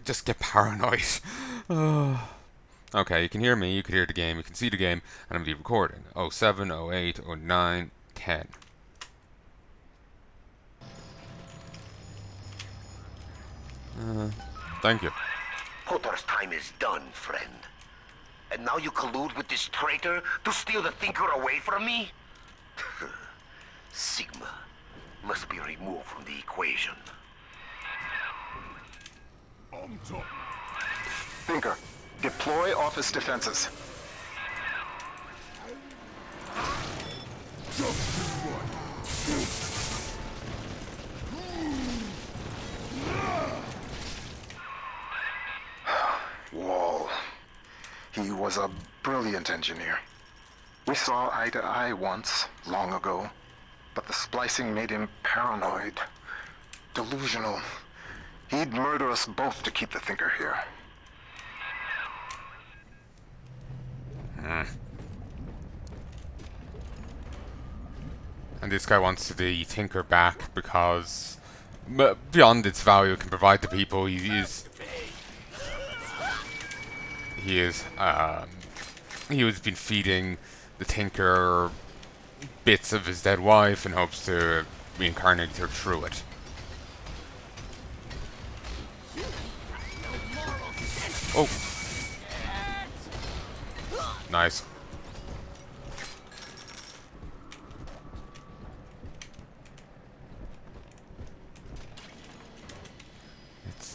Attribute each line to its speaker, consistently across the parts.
Speaker 1: just get paranoid. Okay, you can hear me, you can hear the game, you can see the game, and I'm recording. 07, 08, 09, 10. Thank you.
Speaker 2: Potter's time is done, friend. And now you collude with this traitor to steal the Thinker away from me? Sigma must be removed from the equation.
Speaker 3: Thinker, deploy office defenses. Wall. He was a brilliant engineer. We saw eye to eye once, long ago, but the splicing made him paranoid, delusional. He'd murder us both to keep the Thinker here.
Speaker 1: And this guy wants the Tinker back because, beyond its value, it can provide to people. He has been feeding the Tinker bits of his dead wife in hopes to reincarnate her through it. Oh, nice.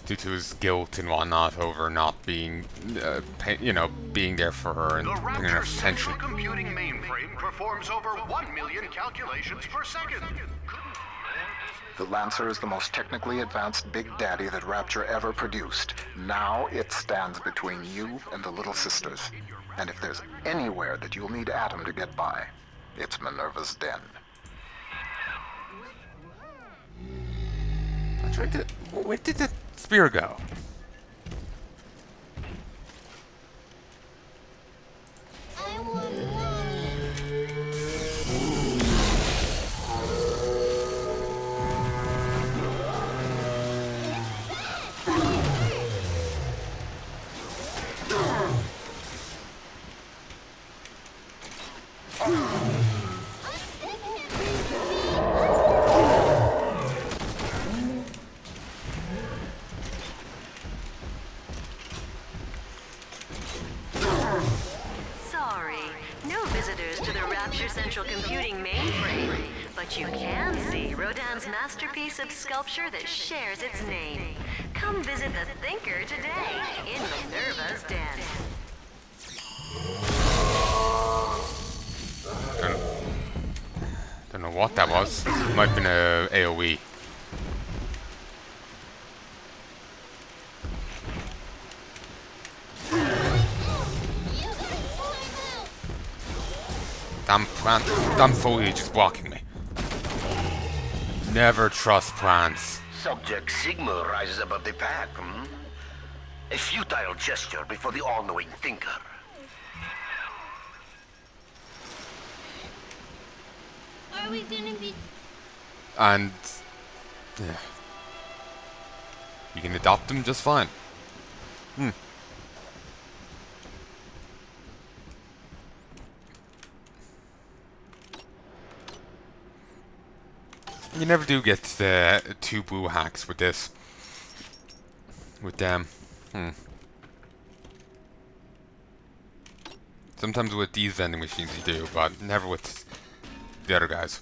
Speaker 1: Due to his guilt and whatnot over not being, being there for her and putting her attention.
Speaker 4: The computing mainframe performs over 1 million calculations per second.
Speaker 3: The Lancer is the most technically advanced Big Daddy that Rapture ever produced. Now it stands between you and the Little Sisters. And if there's anywhere that you'll need Atom to get by, it's Minerva's den.
Speaker 1: Where did the spear go?
Speaker 5: Central computing mainframe, but you can see Rodin's masterpiece of sculpture that shares its name. Come visit the Thinker today in Minerva's den.
Speaker 1: Don't know what that was. Might have been a AoE. Damn plant, damn foliage is blocking me. Never trust plants.
Speaker 2: Subject Sigma rises above the pack, A futile gesture before the all-knowing Thinker.
Speaker 6: Are we gonna be...
Speaker 1: And... yeah. You can adopt them just fine. You never do get the 2 blue hacks with this. With them. Sometimes with these vending machines you do, but never with the other guys.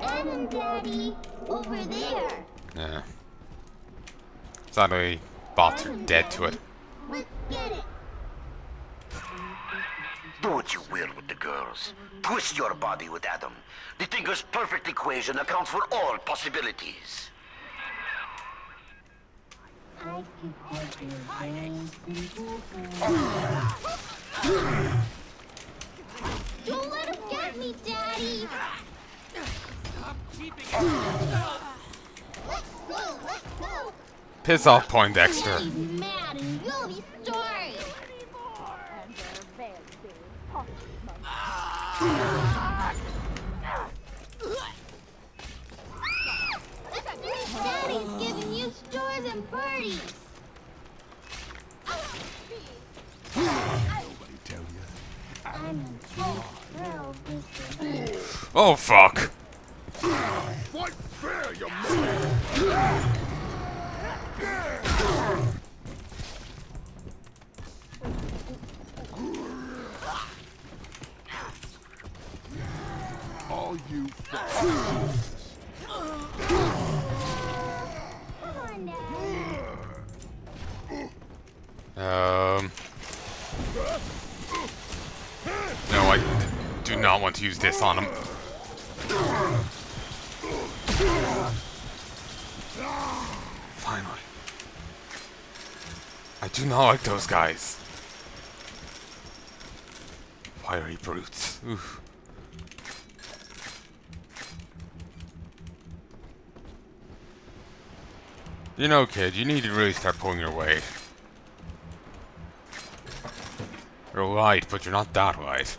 Speaker 6: Adam, Daddy, over there.
Speaker 1: Yeah. Sadly, bots are dead to it.
Speaker 6: Let's get it.
Speaker 2: Do what you will with the girls. Twist your body with Adam. The Thinker's perfect equation accounts for all possibilities.
Speaker 6: Don't let him get me, Daddy! Let's go!
Speaker 1: Piss off, Poindexter.
Speaker 6: He's mad and you'll be sorry! Daddy's giving you stores and parties! I'm so thrilled, Mr.
Speaker 1: Oh, fuck.
Speaker 7: Fight fair, you mother! All you fools.
Speaker 6: Come on, Daddy!
Speaker 1: No, I do not want to use this on him. Finally. I do not like those guys. Fiery brutes. Oof. You know, kid, you need to really start pulling your weight. You're light, but you're not that light.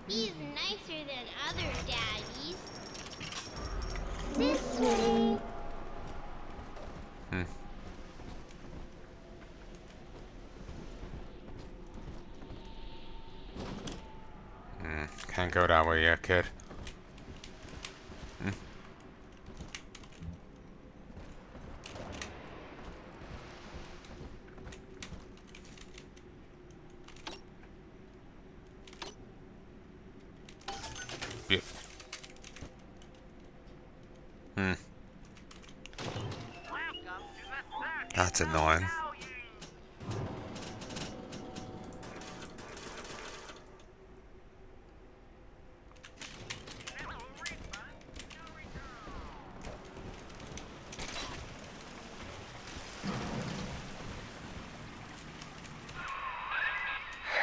Speaker 6: He's nicer than other daddies. This way.
Speaker 1: Can't go that way yet, kid. Beautiful. That's annoying.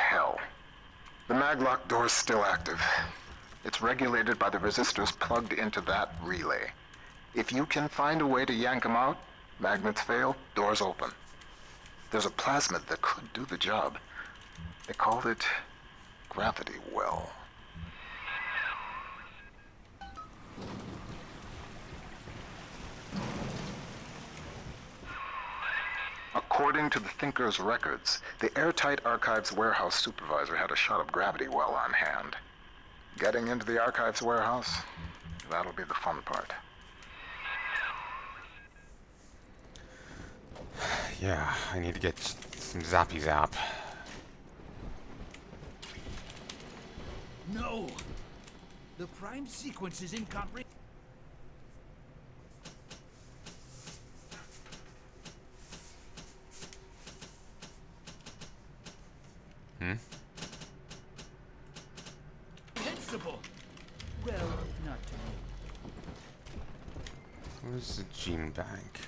Speaker 3: Hell. The maglock door's still active. It's regulated by the resistors plugged into that relay. If you can find a way to yank them out, magnets fail, doors open. There's a plasmid that could do the job. They called it Gravity Well. According to the Thinker's records, the airtight archives warehouse supervisor had a shot of Gravity Well on hand. Getting into the archives warehouse, that'll be the fun part.
Speaker 1: Yeah, I need to get some zappy zap.
Speaker 7: No! The prime sequence is incomprehensible. Well, not to me.
Speaker 1: Where's the gene bank?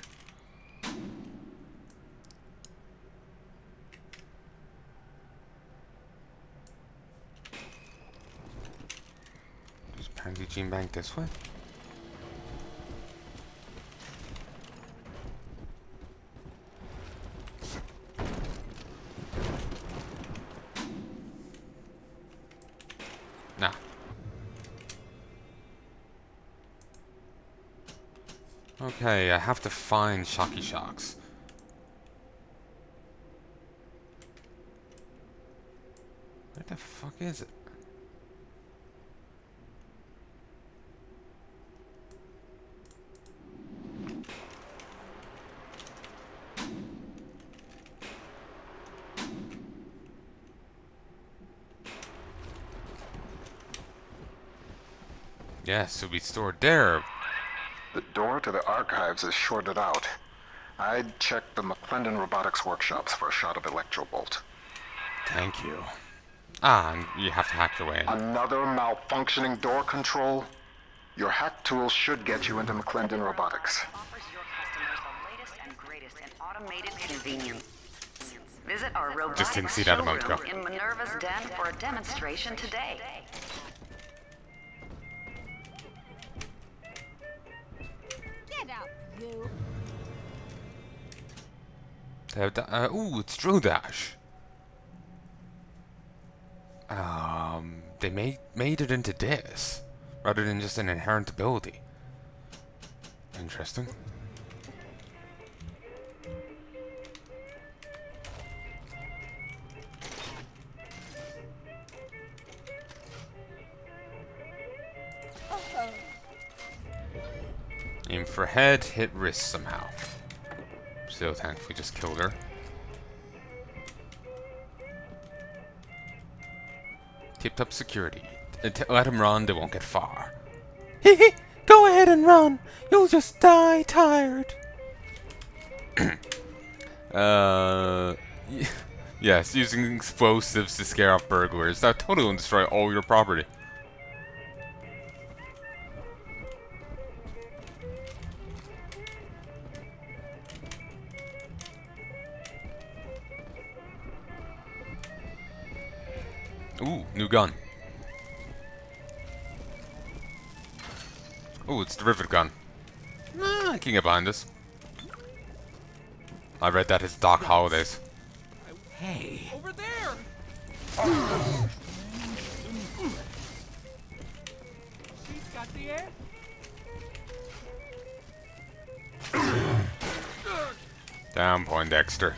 Speaker 1: Is apparently gene bank this way? Nah. Okay, I have to find Shocky Shocks. Where the fuck is it? Yes, it'll be stored there.
Speaker 3: The door to the archives is shorted out. I'd check the McClendon Robotics workshops for a shot of Electrobolt.
Speaker 1: Thank you. Ah, and you have to hack your way in.
Speaker 3: Another malfunctioning door control? Your hack tool should get you into McClendon Robotics.
Speaker 8: Offers your customers the latest and greatest in automated convenience. Visit our robotics
Speaker 1: Just didn't see that a moment ago.
Speaker 8: showroom in Minerva's den for a demonstration today.
Speaker 6: Get out, you.
Speaker 1: Ooh, it's Drill Dash. They made it into this rather than just an inherent ability. Interesting. Aim for head, hit wrist somehow. Still thankfully just killed her. Tipped up security. Let him run, they won't get far. Hee go ahead and run. You'll just die tired. Yes, using explosives to scare off burglars. That totally will destroy all your property. Ooh, new gun. Ooh, it's the rivet gun. I can get behind this. I read that as Doc Holiday's.
Speaker 7: Hey. Over there. She's got the air.
Speaker 1: Down, Poindexter.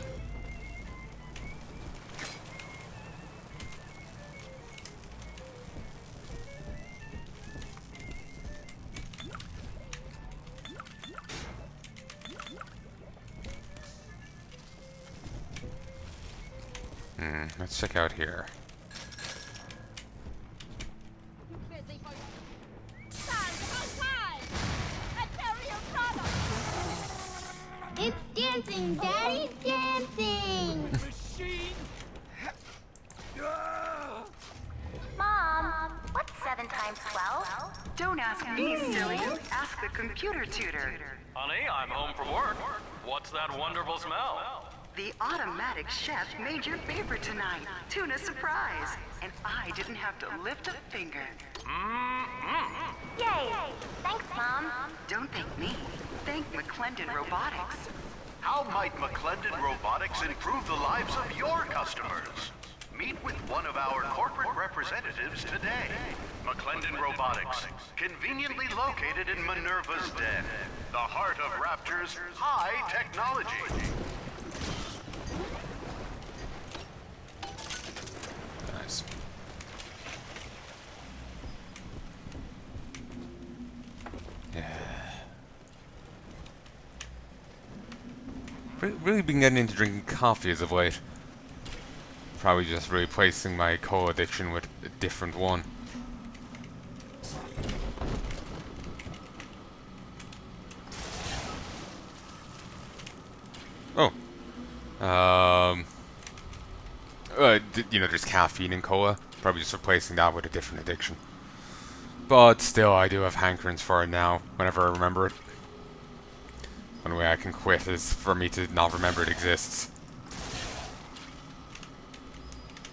Speaker 1: Let's check out here.
Speaker 6: It's dancing, Daddy, dancing.
Speaker 7: Machine.
Speaker 9: Mom, what's 7 times 12?
Speaker 8: Don't ask me, silly. Ask the computer tutor.
Speaker 10: Honey, I'm home from work. What's that wonderful smell?
Speaker 8: The automatic chef made your favorite tonight. Tuna surprise. And I didn't have to lift a finger.
Speaker 9: Yay! Thanks, Mom.
Speaker 8: Don't thank me. Thank McClendon Robotics.
Speaker 4: How might McClendon Robotics improve the lives of your customers? Meet with one of our corporate representatives today. McClendon Robotics, conveniently located in Minerva's den, the heart of Rapture's high technology.
Speaker 1: Nice. Really been getting into drinking coffee as of late. Probably just replacing my cola addiction with a different one. Oh. You know, there's caffeine in cola. Probably just replacing that with a different addiction. But still, I do have hankerings for it now, whenever I remember it. One way I can quit is for me to not remember it exists.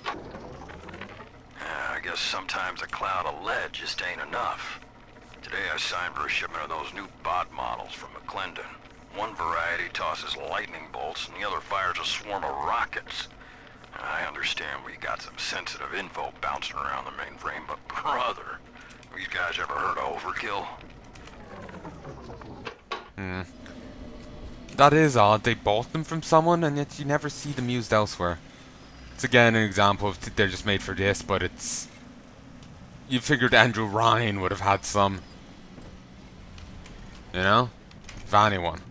Speaker 11: I guess sometimes a cloud of lead just ain't enough. Today I signed for a shipment of those new bot models from McClendon. One variety tosses lightning bolts and the other fires a swarm of rockets. I understand we got some sensitive info bouncing around the mainframe, but brother, these guys ever heard of overkill?
Speaker 1: That is odd. They bought them from someone, and yet you never see them used elsewhere. It's again an example of they're just made for this, but it's... You figured Andrew Ryan would have had some. You know? If anyone.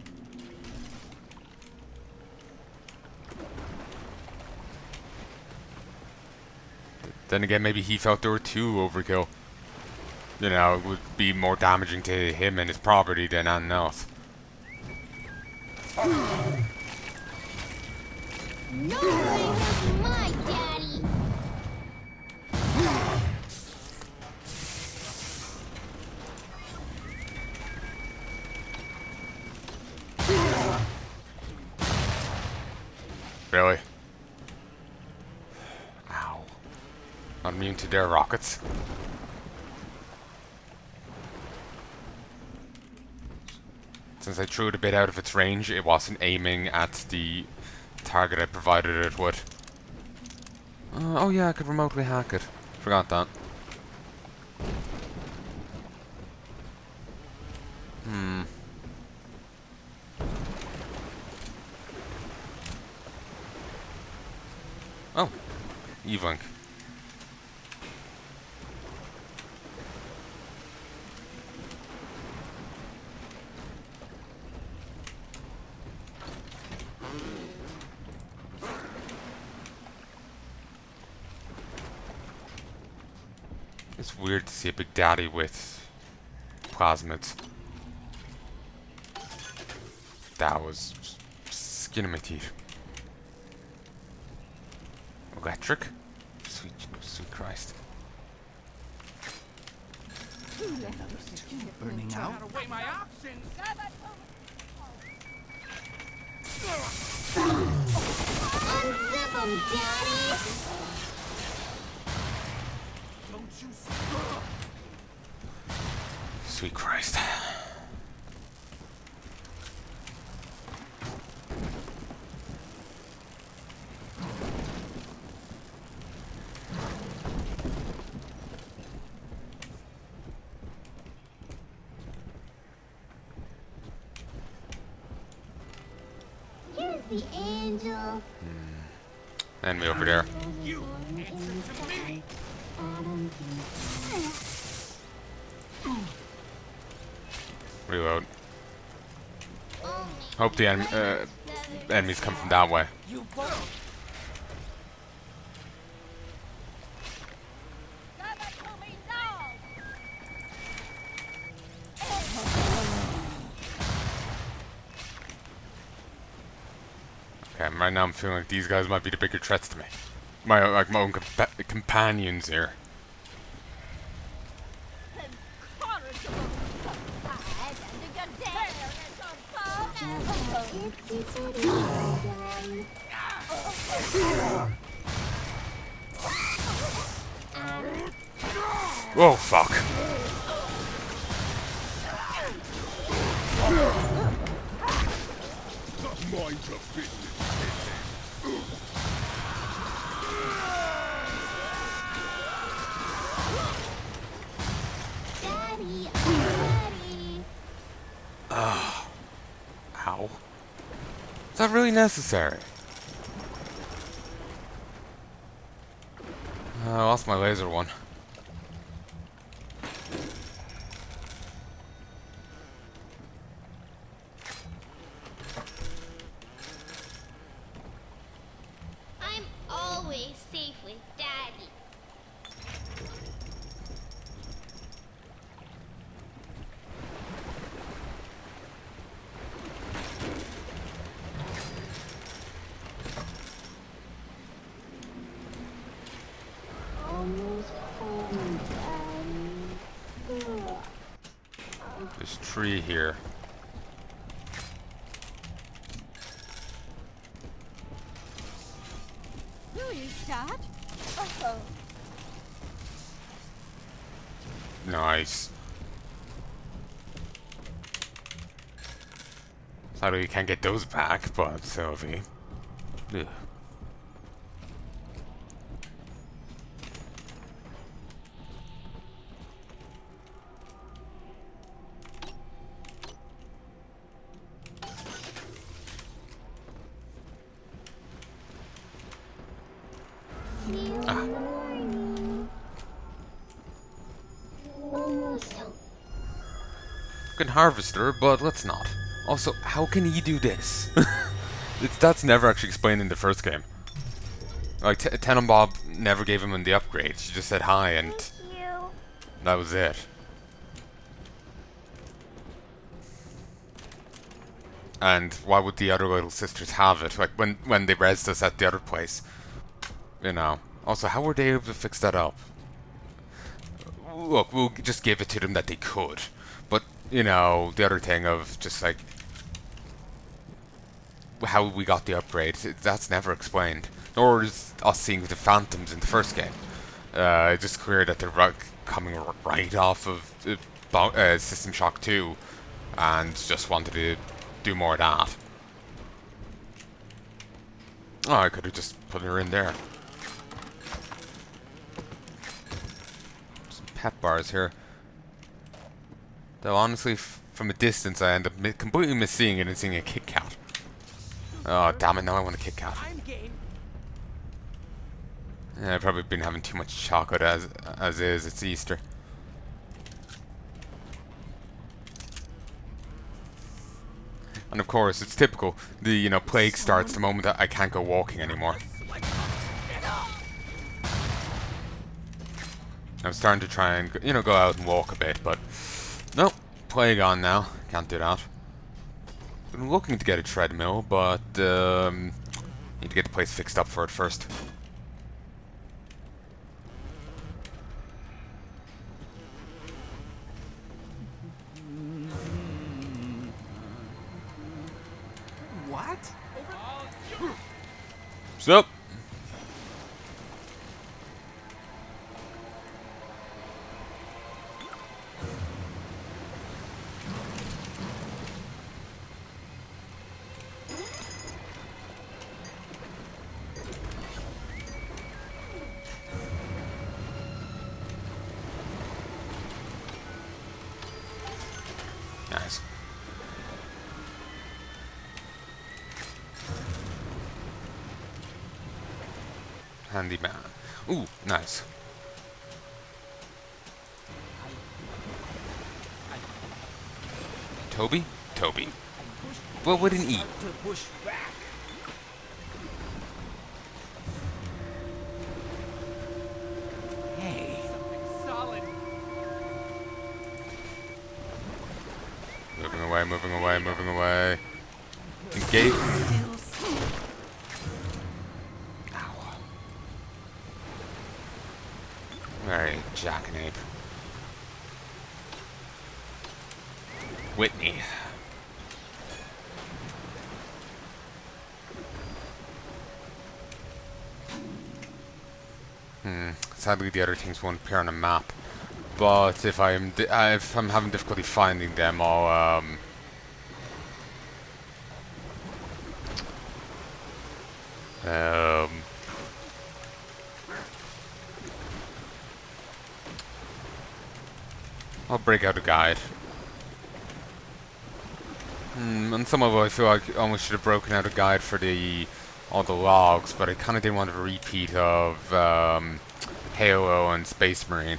Speaker 1: Then again, maybe he felt they were too overkill. You know, it would be more damaging to him and his property than anything else.
Speaker 6: Nobody hurt my daddy.
Speaker 1: Really? Ow. Not immune to their rockets. Since I threw it a bit out of its range, it wasn't aiming at the target I provided it with. Oh yeah, I could remotely hack it. Forgot that. Oh. Evelink. It's weird to see a big daddy with plasmids. That was skin of my teeth. Electric? Sweet, sweet Christ.
Speaker 7: Burning out? Away my options.
Speaker 6: Unzip 'em, Daddy!
Speaker 7: Don't you
Speaker 1: Sweet Christ.
Speaker 6: Here's the angel.
Speaker 1: Enemy over there.
Speaker 7: You answer to me.
Speaker 1: Reload. Hope the enemies come from that way.
Speaker 7: You both.
Speaker 1: Okay, right now I'm feeling like these guys might be the bigger threats to me. My own companions here. Oh fuck.
Speaker 7: Mind your business.
Speaker 6: Daddy, Daddy.
Speaker 1: Ow. Is that really necessary? I lost my laser one.
Speaker 6: I'm always safe with Daddy. Almost home, Daddy.
Speaker 1: There's a tree here.
Speaker 6: Who is that? Oh.
Speaker 1: Nice. Sadly, you can't get those back, but Sylvie. Ugh. Fucking harvester, but let's not. Also, how can he do this? That's never actually explained in the first game. Like, Tenenbaum never gave him the upgrade. She just said hi and that was it. And why would the other little sisters have it? Like, when they rezzed us at the other place. You know. Also, how were they able to fix that up? Look, we'll just give it to them that they could. But, you know, the other thing of just like... how we got the upgrade. That's never explained. Nor is us seeing the phantoms in the first game. It's just clear that they're coming right off of System Shock 2 and just wanted to do more of that. Oh, I could have just put her in there. Some pep bars here. Though honestly, from a distance I end up completely misseeing it and seeing a Kit Kat. Oh, damn it, now I want a Kit Kat. Yeah, I've probably been having too much chocolate as is. It's Easter. And of course, it's typical. The plague starts the moment that I can't go walking anymore. I'm starting to try and go out and walk a bit, but no, plague on now. Can't do that. I'm looking to get a treadmill, but need to get the place fixed up for it first.
Speaker 7: What?
Speaker 1: Sup? Nice. Handyman. Ooh, nice. Toby? Toby. What would an E?
Speaker 7: Hey, something solid.
Speaker 1: Moving away, moving away, moving away. Engage. Ow. Alright, Jackanape. Whitney. Sadly, the other things won't appear on a map. But if I'm having difficulty finding them, I'll break out a guide. And some of it I feel like I almost should have broken out a guide for all the logs, but I kind of didn't want a repeat of Heya and Space Marine.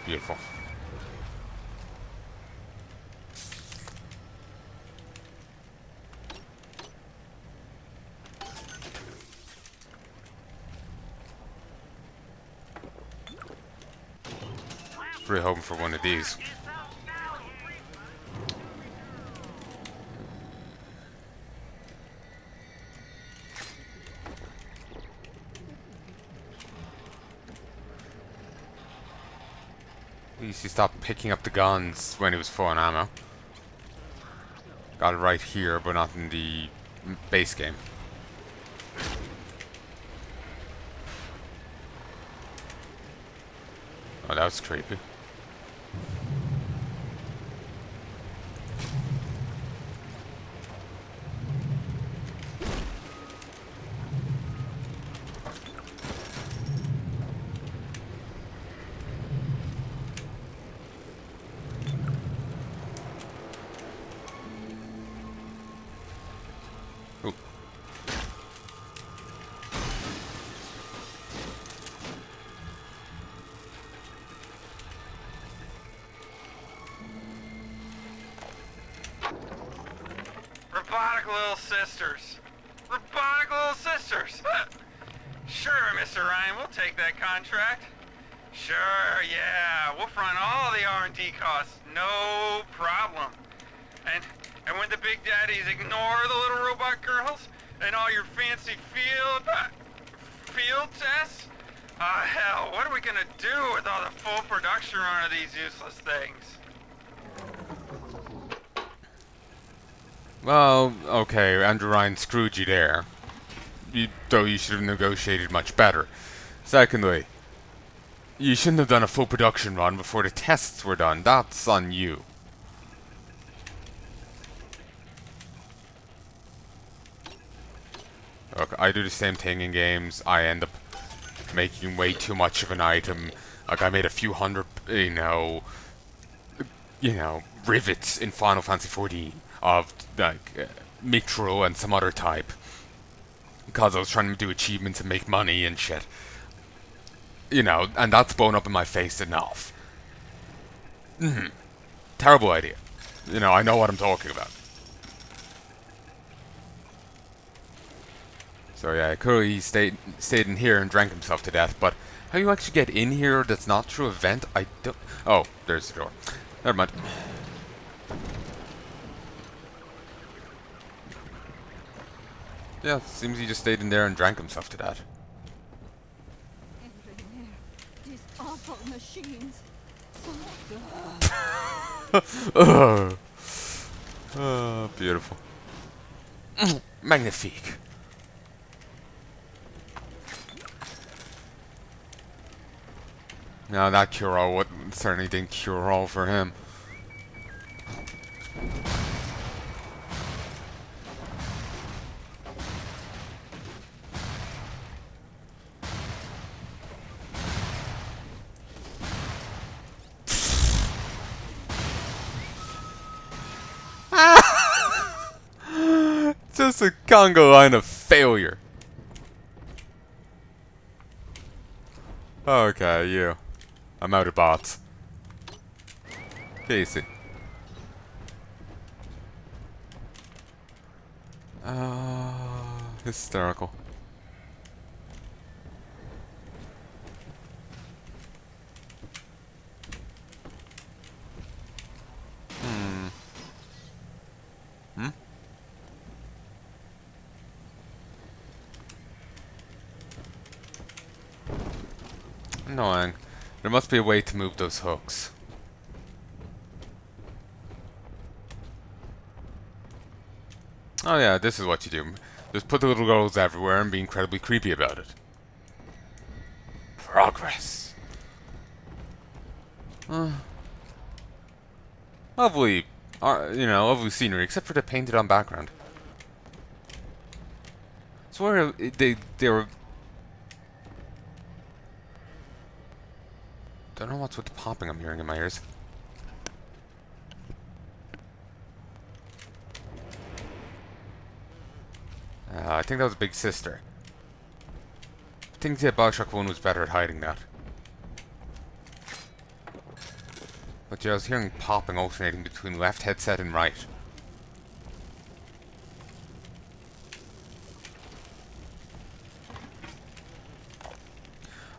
Speaker 1: Beautiful. Really hoping for one of these. At least he stopped picking up the guns when he was full on ammo. Got it right here, but not in the base game. Oh, that was creepy. Ooh.
Speaker 11: Robotic little sisters. Robotic little sisters. Sure, Mr. Ryan, we'll take that contract. Sure, yeah, we'll front all the R&D costs, no problem. And when the big daddies ignore the little robot girls,
Speaker 12: And all your fancy field tests? Hell, what are we gonna do with all the full production run of these useless things?
Speaker 1: Well, okay, Andrew Ryan screwed you there. Though you should have negotiated much better. Secondly, you shouldn't have done a full production run before the tests were done. That's on you. Look, I do the same thing in games. I end up making way too much of an item. Like, I made a few hundred, rivets in Final Fantasy XIV of, like, mithril and some other type. Because I was trying to do achievements and make money and shit. And that's blown up in my face enough. Terrible idea. I know what I'm talking about. So yeah, Curry stayed in here and drank himself to death, but how you actually get in here that's not through a vent, I don't... Oh, there's the door. Never mind. Yeah, seems he just stayed in there and drank himself to death.
Speaker 6: These awful machines.
Speaker 1: Oh, beautiful. Magnifique. Now that cure-all certainly didn't cure all for him. Just a Congo line of failure. Okay, you. I'm out of bots. Casey. Hysterical. Annoying. There must be a way to move those hooks. Oh yeah, this is what you do. Just put the little girls everywhere and be incredibly creepy about it. Progress. Lovely, lovely scenery, except for the painted on background. So where they were... Don't know what's with the popping I'm hearing in my ears. I think that was Big Sister. I think that Bioshock 1 was better at hiding that. But yeah, I was hearing popping alternating between left headset and right.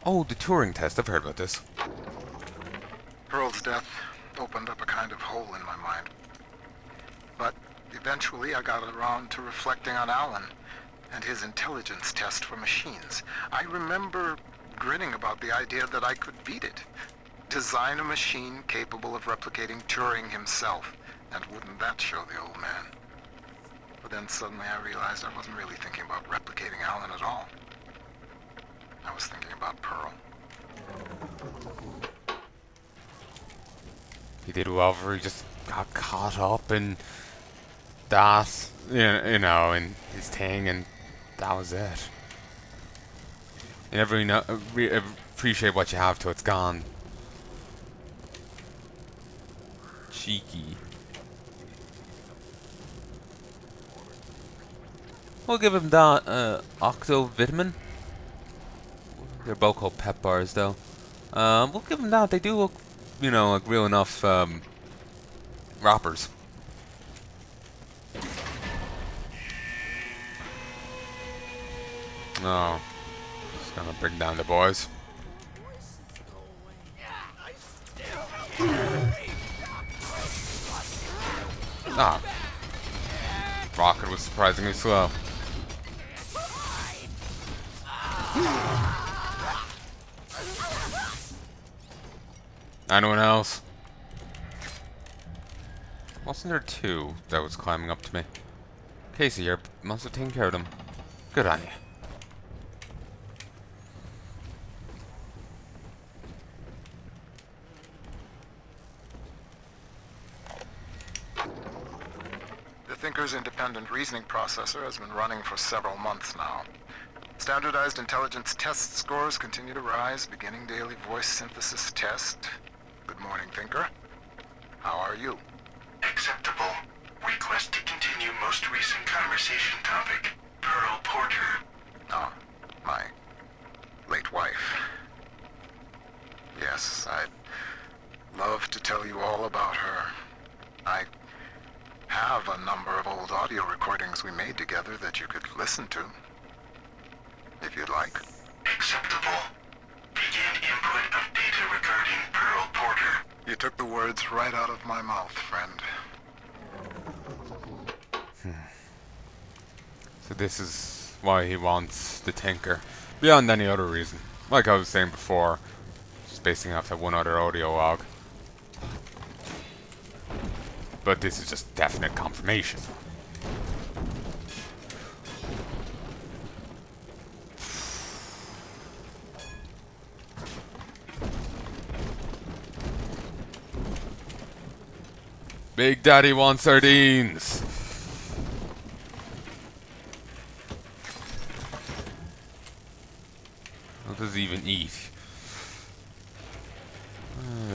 Speaker 1: Oh, the Turing test. I've heard about this.
Speaker 3: Pearl's death opened up a kind of hole in my mind. But eventually I got around to reflecting on Alan and his intelligence test for machines. I remember grinning about the idea that I could beat it. Design a machine capable of replicating Turing himself. And wouldn't that show the old man? But then suddenly I realized I wasn't really thinking about replicating Alan at all. I was thinking about Pearl.
Speaker 1: He did well for he just got caught up in that, in his thing, and that was it. You never really appreciate what you have till it's gone. Cheeky. We'll give him that octovitamin. They're both called pep bars, though. We'll give them that. They do look, like real enough wrappers. No. Just gonna bring down the boys. Ah. Rocket was surprisingly slow. Anyone else? Wasn't there two that was climbing up to me? Casey, you must have taken care of them. Good on you.
Speaker 3: The Thinker's independent reasoning processor has been running for several months now. Standardized intelligence test scores continue to rise, beginning daily voice synthesis test. Good morning, Thinker. How are you?
Speaker 13: Acceptable. Request to continue most recent conversation topic. Pearl Porter.
Speaker 3: Ah, my late wife. Yes, I'd love to tell you all about her. I have a number of old audio recordings we made together that you could listen to, if you'd like.
Speaker 13: Acceptable. Begin input of data regarding Pearl Porter.
Speaker 3: You took the words right out of my mouth, friend.
Speaker 1: So this is why he wants the Tinker, beyond any other reason. Like I was saying before, just basing off that one other audio log. But this is just definite confirmation. Big Daddy wants sardines! What does he even eat?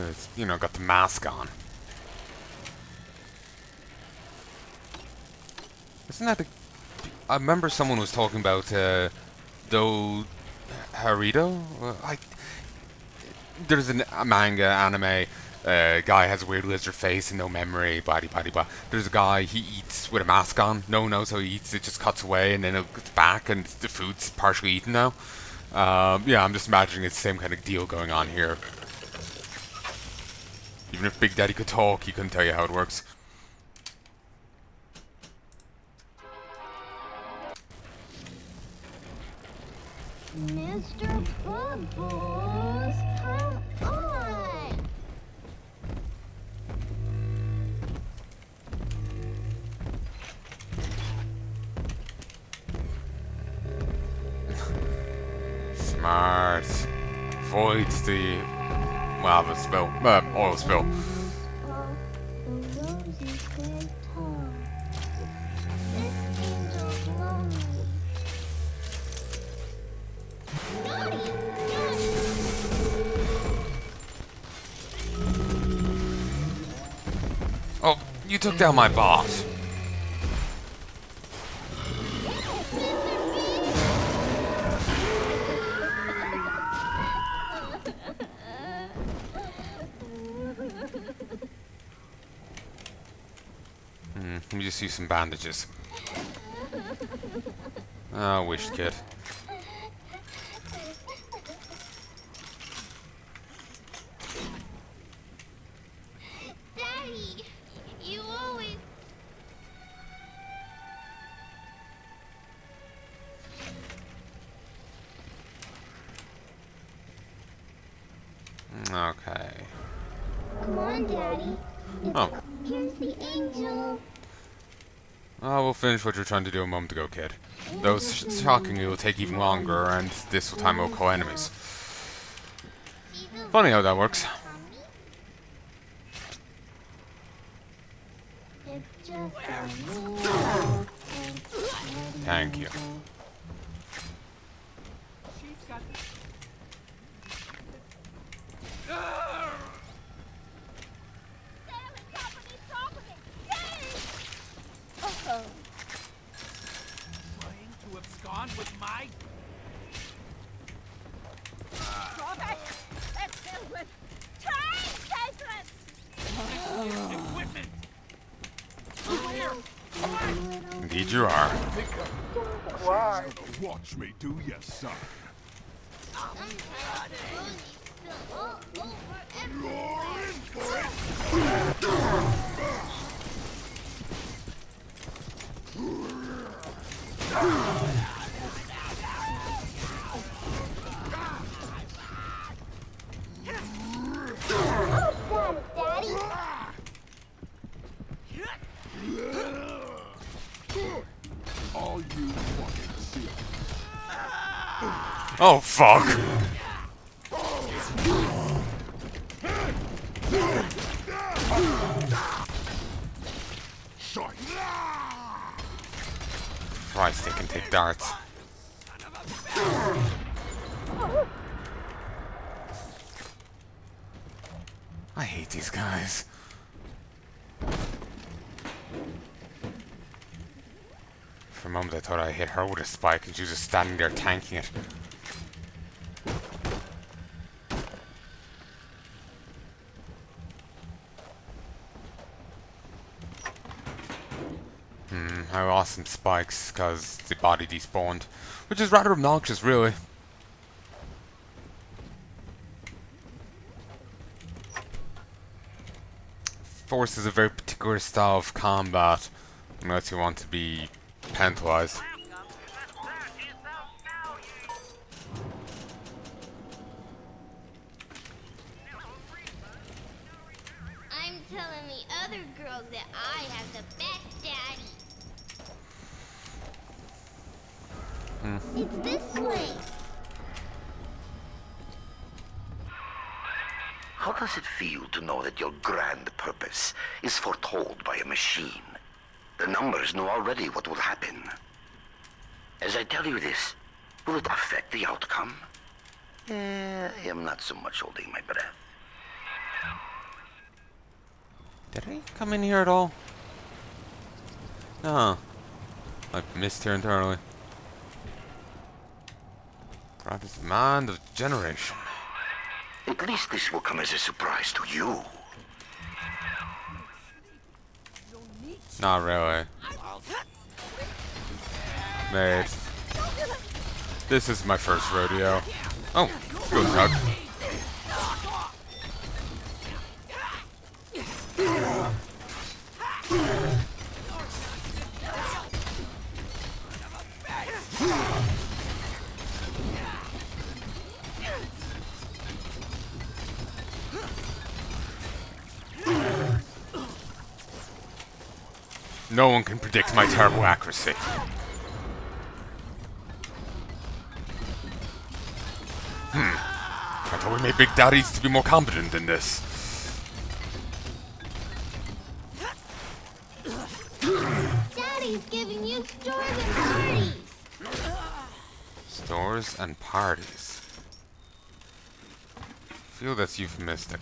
Speaker 1: It's, you know, got the mask on. Isn't that the... I remember someone was talking about, Do Harito? There's a manga, anime, guy has a weird lizard face and no memory, blah blah blah. There's a guy, he eats with a mask on, no one knows how he eats, it just cuts away and then it's back and the food's partially eaten now. Yeah, I'm just imagining it's the same kind of deal going on here. Even if Big Daddy could talk, he couldn't tell you how it works.
Speaker 6: Mr. Bubbles, come on!
Speaker 1: Smart. Avoids the lava spill. Oil spill. Oh, you took down my boss. Let me just use some bandages. Oh, wished kid.
Speaker 6: Daddy, you always...
Speaker 1: Okay.
Speaker 6: Come on, Daddy.
Speaker 1: Oh.
Speaker 6: Here's the angel.
Speaker 1: Oh, we'll finish what you're trying to do a moment ago, kid. Though shockingly, it will take even longer, and this time will call enemies. Funny how that works. Thank you.
Speaker 7: Trying to abscond with my...
Speaker 6: That's filled with time
Speaker 7: equipment!
Speaker 1: Indeed you are.
Speaker 6: Why?
Speaker 14: Watch me do your son.
Speaker 1: Oh, fuck! Christ, they can take darts. I hate these guys. For a moment I thought I hit her with a spike and she was just standing there tanking it. I lost some spikes because the body despawned, which is rather obnoxious, really. Force is a very particular style of combat, unless you want to be penalized.
Speaker 6: I'm telling the other girls that I have the best daddy. It's this way.
Speaker 2: How does it feel to know that your grand purpose is foretold by a machine? The numbers know already what will happen. As I tell you this, will it affect the outcome? I am not so much holding my breath.
Speaker 1: Did he come in here at all? No. I missed here entirely. Greatest man of generation.
Speaker 2: At least this will come as a surprise to you.
Speaker 1: Not really. Mate. This is my first rodeo. Oh, good hug. No one can predict my terrible accuracy. I thought we made Big Daddies to be more competent than this.
Speaker 6: Daddy's giving you stores and parties.
Speaker 1: Stores and parties. I feel that's euphemistic.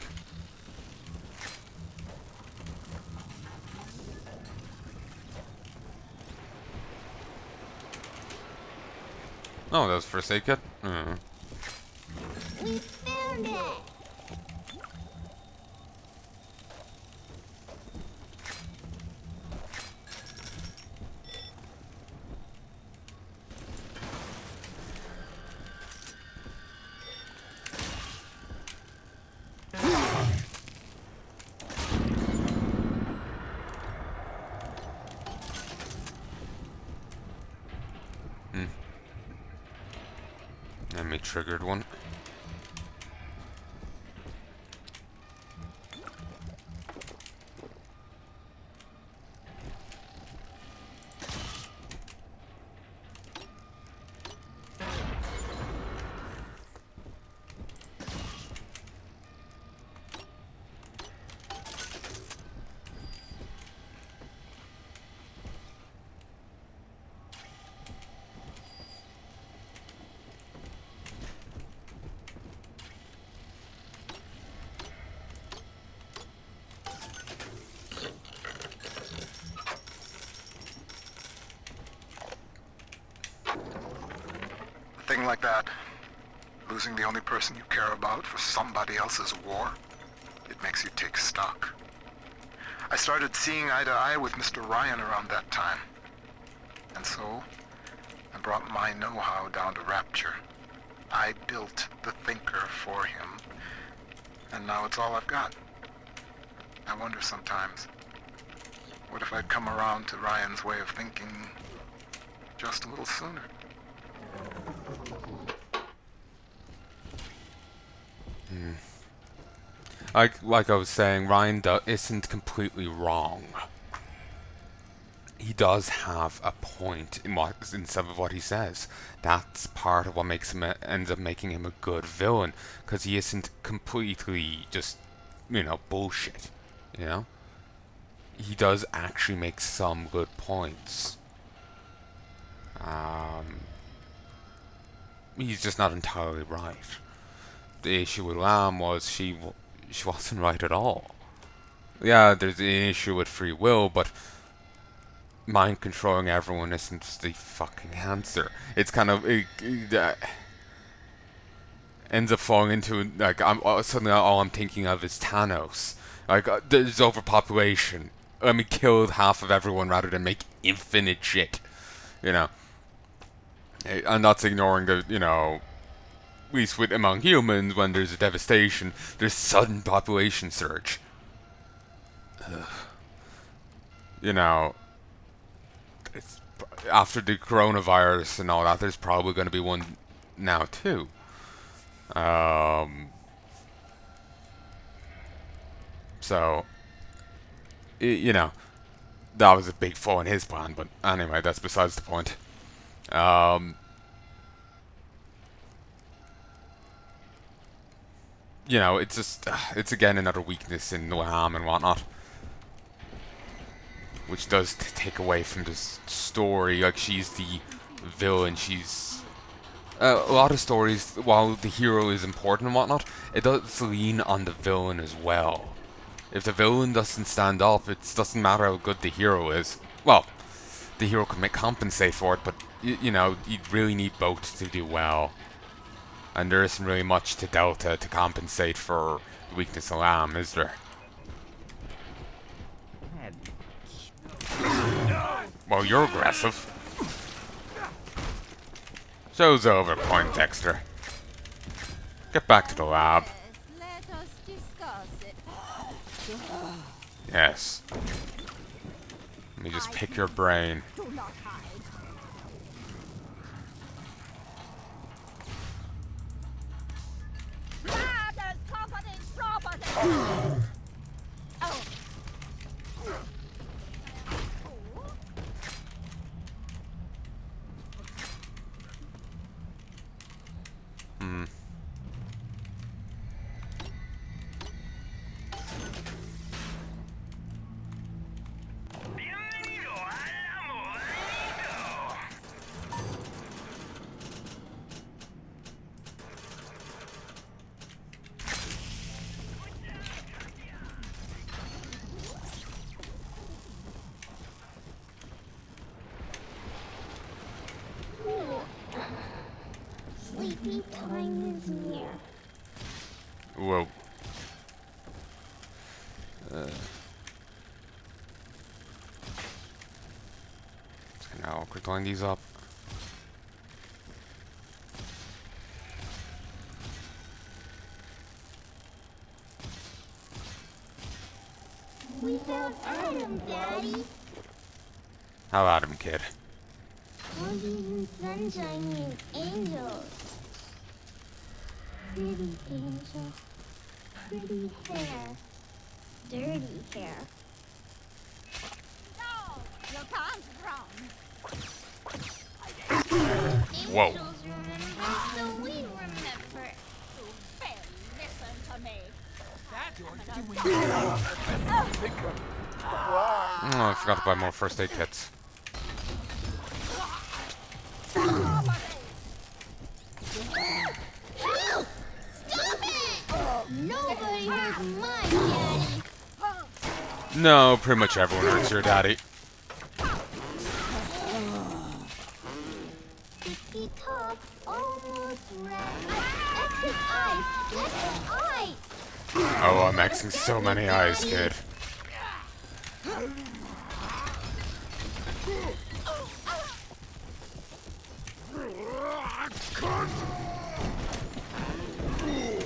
Speaker 1: Oh, that was first aid kit?
Speaker 6: We found it.
Speaker 1: Enemy triggered one.
Speaker 3: Thing like that, losing the only person you care about for somebody else's war, it makes you take stock. I started seeing eye to eye with Mr. Ryan around that time. And so, I brought my know-how down to Rapture. I built the Thinker for him, and now it's all I've got. I wonder sometimes, what if I'd come around to Ryan's way of thinking just a little sooner?
Speaker 1: Like I was saying, Ryan isn't completely wrong. he does have a point in some of what he says. That's part of what makes him ends up making him a good villain, because he isn't completely just, bullshit. You know, he does actually make some good points. He's just not entirely right. The issue with Lamb was she wasn't right at all. Yeah, there's an issue with free will, but mind controlling everyone isn't the fucking answer. It's kind of ends up falling into like suddenly all I'm thinking of is Thanos. Like there's overpopulation. Let me kill half of everyone rather than make infinite shit. You know. And that's ignoring the at least with among humans when there's a devastation, there's sudden population surge. It's, after the coronavirus and all that, there's probably going to be one now too. So, that was a big flaw in his plan, but anyway, that's besides the point. It's just, it's again another weakness in Noam and whatnot. Which does take away from this story. Like, she's the villain, she's... a lot of stories, while the hero is important and whatnot, it does lean on the villain as well. If the villain doesn't stand up, it doesn't matter how good the hero is. Well, the hero can compensate for it, but, you really need both to do well. And there isn't really much to Delta to compensate for the weakness of Lamb, is there? Well, you're aggressive. Show's over, Poindexter. Get back to the lab.
Speaker 6: Let us discuss it.
Speaker 1: Yes. Let me just pick your brain.
Speaker 6: Do not hide. Sleepy time is near.
Speaker 1: Whoa. Just gonna awkward line these up.
Speaker 6: We have Adam, Daddy.
Speaker 1: How Adam, kid?
Speaker 6: Roses and sunshine mean angels. Pretty angel. Pretty hair. Dirty hair. No! You can't run!
Speaker 1: Whoa.
Speaker 6: Angels remember, so we remember. You better listen to me.
Speaker 1: Oh, I forgot to buy more first aid kits.
Speaker 6: Stop it! Nobody hurt my daddy.
Speaker 1: No, pretty much everyone hurts your daddy.
Speaker 6: Ticky tock, almost ready. Exit eyes! Exit eyes!
Speaker 1: Oh, I'm Xing so many eyes, kid.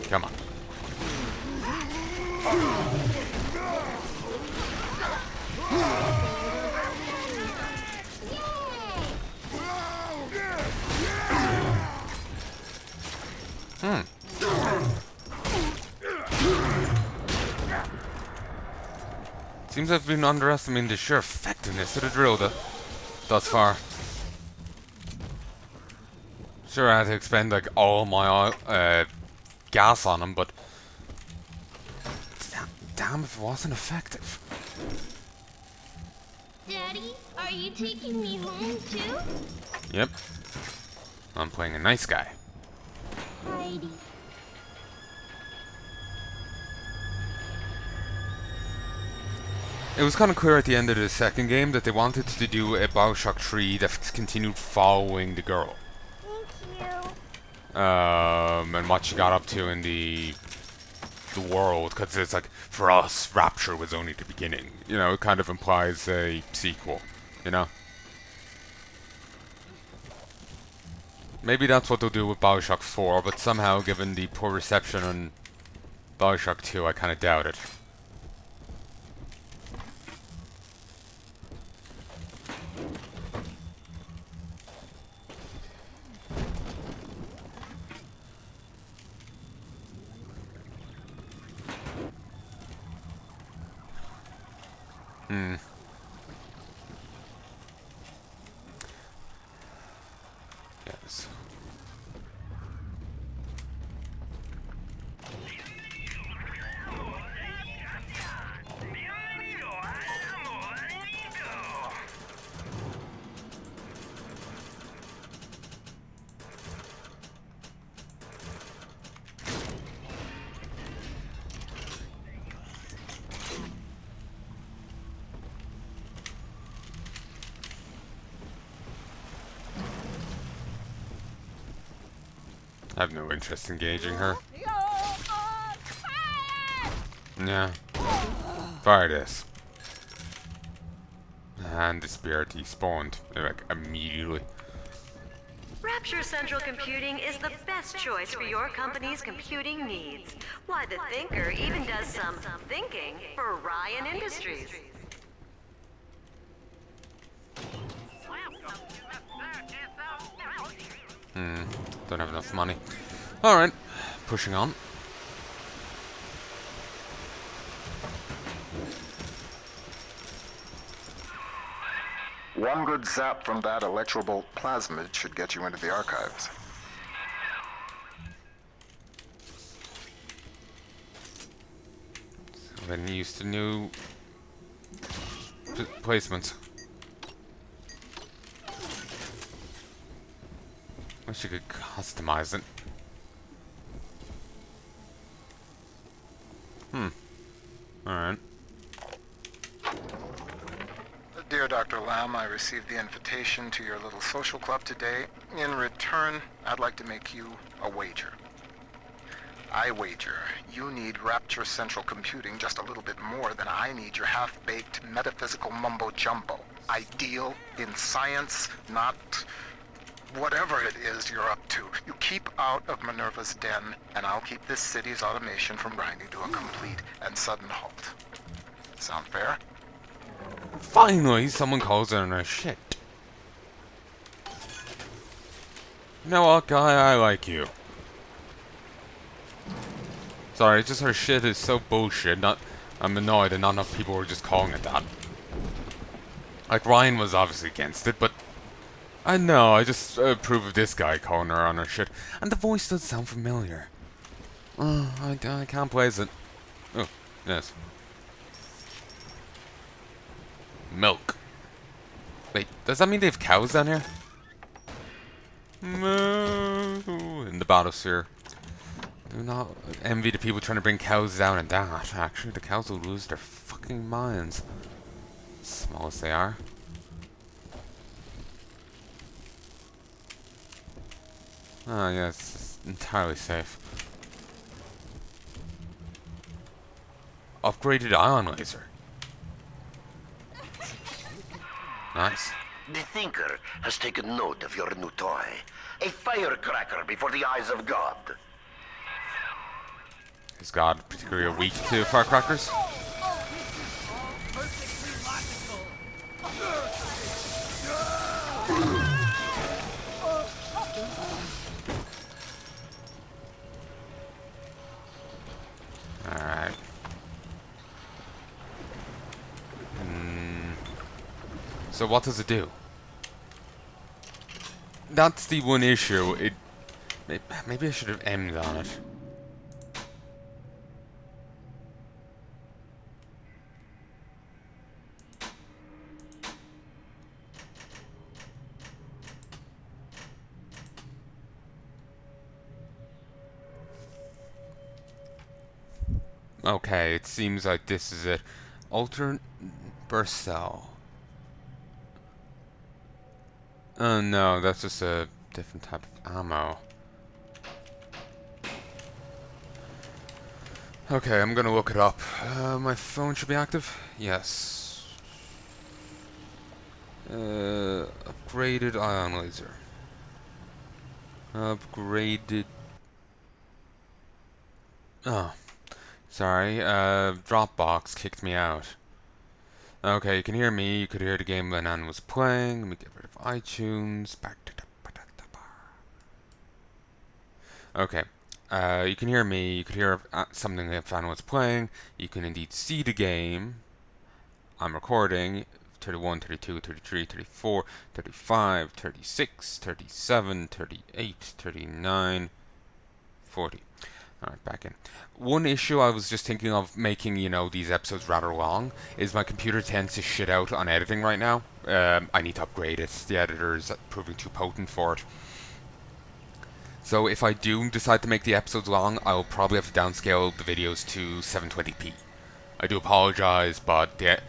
Speaker 1: Come on. Seems I've been underestimating the sheer effectiveness of the drill thus far. Sure, I had to expend like all my oil, gas on him, but damn if it wasn't effective.
Speaker 6: Daddy, are you taking me home too?
Speaker 1: Yep. I'm playing a nice guy.
Speaker 6: Heidi.
Speaker 1: It was kind of clear at the end of the second game that they wanted to do a Bioshock 3 that continued following the girl.
Speaker 6: Thank you.
Speaker 1: And what she got up to in the world, because it's like, for us, Rapture was only the beginning. You know, it kind of implies a sequel, you know? Maybe that's what they'll do with Bioshock 4, but somehow, given the poor reception on Bioshock 2, I kind of doubt it. Yes. I have no interest in engaging her. Yeah. Fire this. And the spirit despawned, like, immediately.
Speaker 5: Rapture Central Computing is the best choice for your company's computing needs. Why, the Thinker even does some thinking for Ryan Industries.
Speaker 1: Don't have enough money. Alright, pushing on.
Speaker 3: One good zap from that electrobolt plasmid should get you into the archives.
Speaker 1: So then used to new placements. Wish you could customize it. Alright.
Speaker 3: Dear Dr. Lamb, I received the invitation to your little social club today. In return, I'd like to make you a wager. I wager you need Rapture Central Computing just a little bit more than I need your half-baked metaphysical mumbo-jumbo. Ideal in science, not whatever it is you're up to. You keep out of Minerva's den, and I'll keep this city's automation from grinding to a complete and sudden halt. Sound fair?
Speaker 1: Finally, someone calls her a shit. You know what, guy? I like you. Sorry, it's just her shit is so bullshit. I'm annoyed that not enough people were just calling it that. Like, Ryan was obviously against it, but I know, I just approve of this guy calling her on her shit. And the voice does sound familiar. I can't place it. Oh, yes. Milk. Wait, does that mean they have cows down here? Moo. In the biosphere. Do not envy the people trying to bring cows down and that. Actually, the cows will lose their fucking minds. Small as they are. Oh, yeah, it's entirely safe. Upgraded ion laser. Nice.
Speaker 2: The Thinker has taken note of your new toy. A firecracker before the eyes of God.
Speaker 1: Is God particularly weak to firecrackers? Alright. So what does it do? That's the one issue. Maybe I should have aimed on it. Okay, it seems like this is it. Alternate burst cell. Oh no, that's just a different type of ammo. Okay, I'm gonna look it up. My phone should be active? Yes. Upgraded ion laser. Upgraded... Oh. Sorry, Dropbox kicked me out. Okay, you can hear me, you could hear the game when Anne was playing. Let me get rid of iTunes. Back to the bar. Okay. You can hear me, you could hear something if Anne was playing. You can indeed see the game. I'm recording 31, 32, 33, 34, 35, 36, 37, 38, 39, 40. Alright, back in. One issue I was just thinking of making, you know, these episodes rather long is my computer tends to shit out on editing right now. I need to upgrade it. The editor's proving too potent for it. So if I do decide to make the episodes long, I'll probably have to downscale the videos to 720p. I do apologize, but the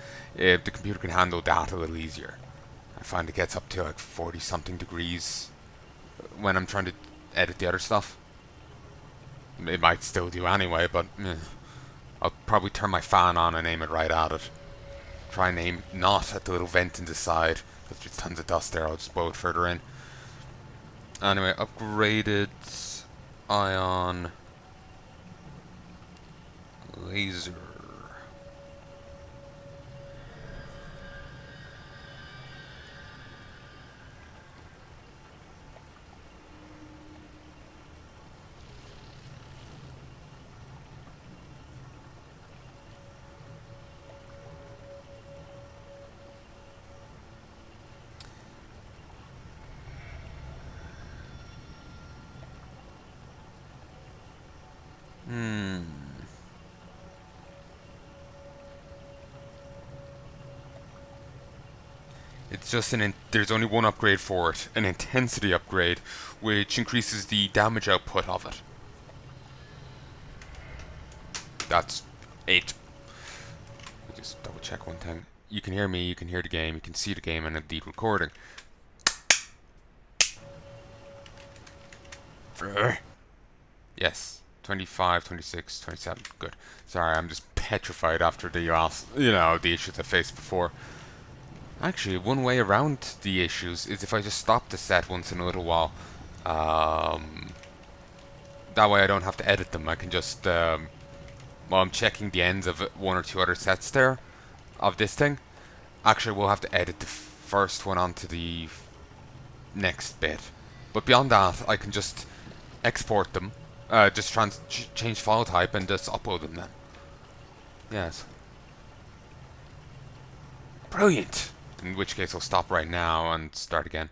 Speaker 1: computer can handle that a little easier. I find it gets up to like 40 something degrees when I'm trying to edit the other stuff. It might still do anyway, but I'll probably turn my fan on and aim it right at it. Try and aim not at the little vent in the side, because there's tons of dust there. I'll just blow it further in. Anyway, upgraded ion laser. It's just there's only one upgrade for it, an intensity upgrade, which increases the damage output of it. That's it. Let me just double check one thing. You can hear me, you can hear the game, you can see the game, and indeed recording. Yes. 25, 26, 27. Good. Sorry, I'm just petrified after the last, the issues I faced before. Actually, one way around the issues is if I just stop the set once in a little while. That way I don't have to edit them. I can just, while I'm checking the ends of one or two other sets there, of this thing, actually we'll have to edit the first one onto the next bit. But beyond that, I can just export them, just change file type and just upload them then. Yes. Brilliant! In which case I'll stop right now and start again.